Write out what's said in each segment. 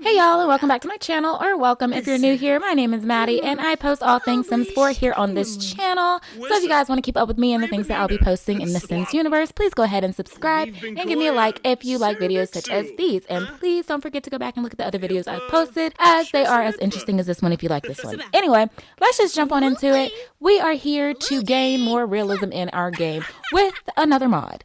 Hey y'all, and welcome back to my channel, or welcome if you're new here. My name is Maddie, and I post all things Sims 4 here on this channel. So if you guys want to keep up with me and the things that I'll be posting in the Sims universe, please go ahead and subscribe and give me a like if you like videos such as these. And please don't forget to go back and look at the other videos I've posted, as they are as interesting as this one if you like this one. Anyway, let's just jump on into it. We are here to gain more realism in our game with another mod.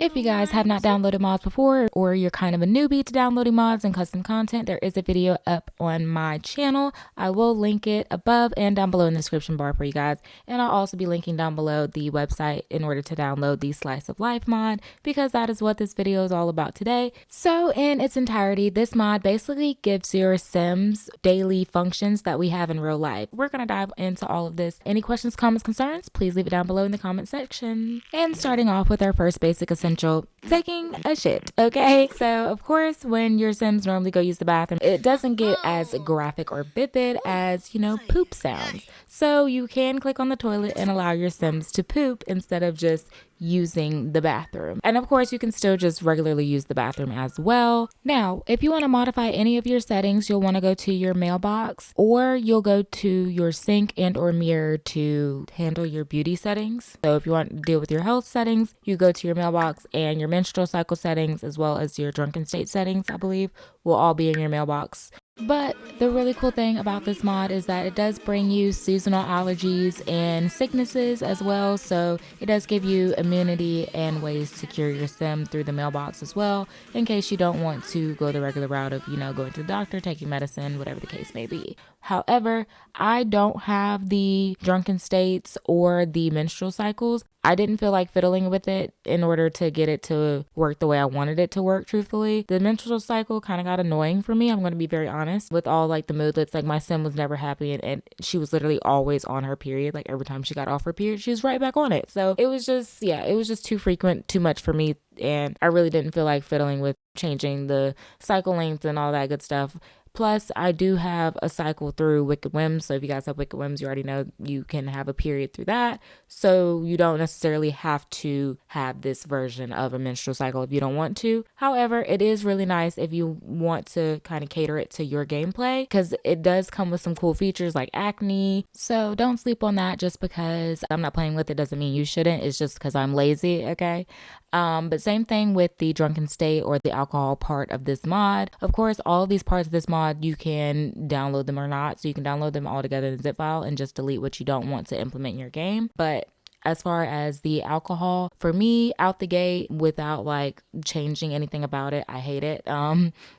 If you guys have not downloaded mods before, or you're kind of a newbie to downloading mods and custom content, there is a video up on my channel. I will link it above and down below in the description bar for you guys. And I'll also be linking down below the website in order to download the Slice of Life mod, because that is what this video is all about today. So in its entirety, this mod basically gives your Sims daily functions that we have in real life. We're going to dive into all of this. Any questions, comments, concerns, please leave it down below in the comment section. And starting off with our first basic essential, taking a shit. Okay, so of course when your Sims normally go use the bathroom, it doesn't get as graphic or vivid as, you know, poop sounds. So you can click on the toilet and allow your Sims to poop instead of just using the bathroom. And of course you can still just regularly use the bathroom as well. Now if you want to modify any of your settings, you'll want to go to your mailbox, or you'll go to your sink and or mirror to handle your beauty settings. So if you want to deal with your health settings, you go to your mailbox, and your menstrual cycle settings as well as your drunken state settings, I believe, will all be in your mailbox. But the really cool thing about this mod is that it does bring you seasonal allergies and sicknesses as well. So it does give you immunity and ways to cure your sim through the mailbox as well, in case you don't want to go the regular route of, you know, going to the doctor, taking medicine, whatever the case may be. However, I don't have the drunken states or the menstrual cycles. I didn't feel like fiddling with it in order to get it to work the way I wanted it to work, truthfully. The menstrual cycle kind of got annoying for me, I'm going to be very honest, with all like the moodlets. Like my sim was never happy, and she was literally always on her period. Like every time she got off her period, she was right back on it. So it was just, yeah, it was just too frequent, too much for me. And I really didn't feel like fiddling with changing the cycle length and all that good stuff. Plus, I do have a cycle through Wicked Whims. So if you guys have Wicked Whims, you already know you can have a period through that. So you don't necessarily have to have this version of a menstrual cycle if you don't want to. However, it is really nice if you want to kind of cater it to your gameplay, because it does come with some cool features like acne. So don't sleep on that. Just because I'm not playing with it doesn't mean you shouldn't. It's just because I'm lazy, okay? But same thing with the drunken state or the alcohol part of this mod. Of course, all of these parts of this mod, you can download them or not. So you can download them all together in a zip file and just delete what you don't want to implement in your game. But as far as the alcohol, for me, out the gate, without like changing anything about it, I hate it,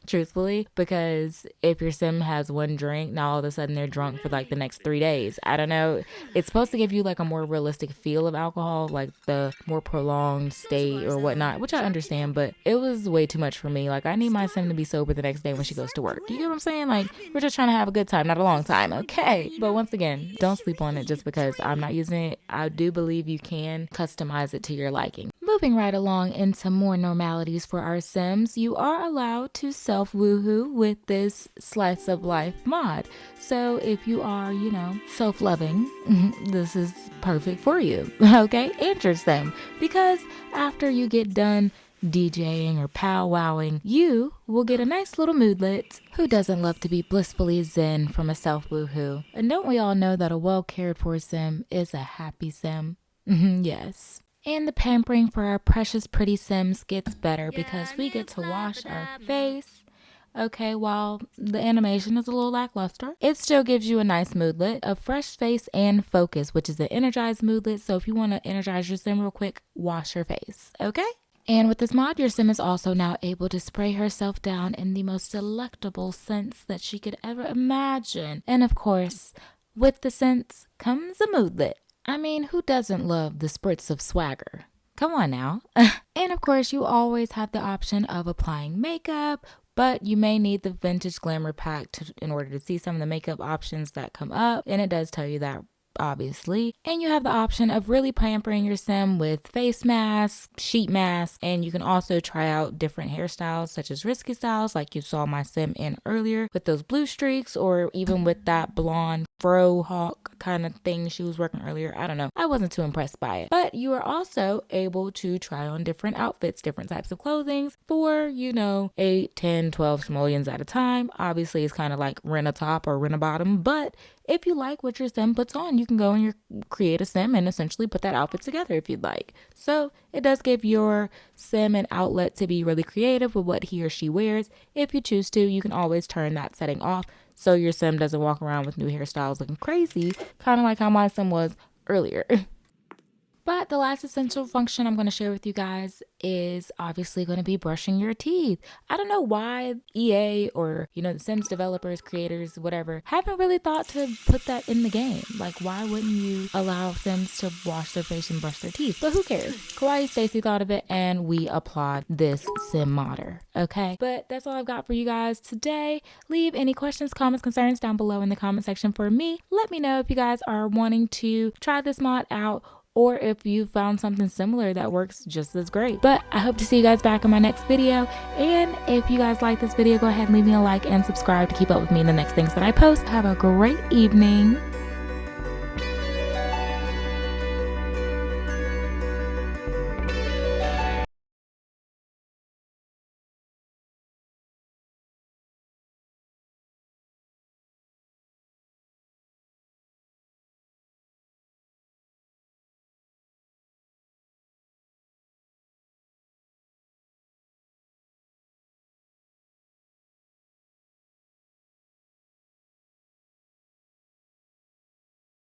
truthfully, because if your sim has one drink, now all of a sudden they're drunk for like the next 3 days. I don't know. It's supposed to give you like a more realistic feel of alcohol, like the more prolonged state or whatnot, which I understand, but it was way too much for me. Like I need my sim to be sober the next day when she goes to work. You get what I'm saying? Like we're just trying to have a good time, not a long time, okay? But once again, don't sleep on it just because I'm not using it. I do believe you can customize it to your liking. Moving right along into more normalities for our Sims, you are allowed to self woohoo with this Slice of Life mod. So if you are, you know, self-loving, this is perfect for you, okay? And your Sim, because after you get done DJing or powwowing, you will get a nice little moodlet. Who doesn't love to be blissfully zen from a self woohoo? And don't we all know that a well cared for Sim is a happy Sim? Yes. And the pampering for our precious pretty Sims gets better because we get to wash our face. Okay, while the animation is a little lackluster, it still gives you a nice moodlet, a fresh face and focus, which is an energized moodlet. So if you want to energize your Sim real quick, wash your face, okay? And with this mod, your Sim is also now able to spray herself down in the most delectable scents that she could ever imagine. And of course, with the scents comes a moodlet. I mean, who doesn't love the spritz of swagger? Come on now. And of course, you always have the option of applying makeup, but you may need the vintage glamour pack in order to see some of the makeup options that come up. And it does tell you that, obviously. And you have the option of really pampering your Sim with face masks, sheet masks, and you can also try out different hairstyles such as risky styles like you saw my Sim in earlier with those blue streaks, or even with that blonde fro hawk kind of thing she was working earlier. I don't know. I wasn't too impressed by it. But you are also able to try on different outfits, different types of clothing for, 8, 10, 12 simoleons at a time. Obviously, it's kind of like rent a top or rent a bottom. But if you like what your sim puts on, you can go and create a sim and essentially put that outfit together if you'd like. So it does give your sim an outlet to be really creative with what he or she wears. If you choose to, you can always turn that setting off so your sim doesn't walk around with new hairstyles looking crazy, kind of like how my sim was earlier. But the last essential function I'm going to share with you guys is obviously going to be brushing your teeth. I don't know why EA or, the Sims developers, creators, whatever, haven't really thought to put that in the game. Like, why wouldn't you allow Sims to wash their face and brush their teeth? But who cares? Kawaii Stacy thought of it, and we applaud this sim modder. Okay? But that's all I've got for you guys today. Leave any questions, comments, concerns down below in the comment section for me. Let me know if you guys are wanting to try this mod out, or if you found something similar that works just as great. But I hope to see you guys back in my next video. And if you guys like this video, go ahead and leave me a like and subscribe to keep up with me in the next things that I post. Have a great evening.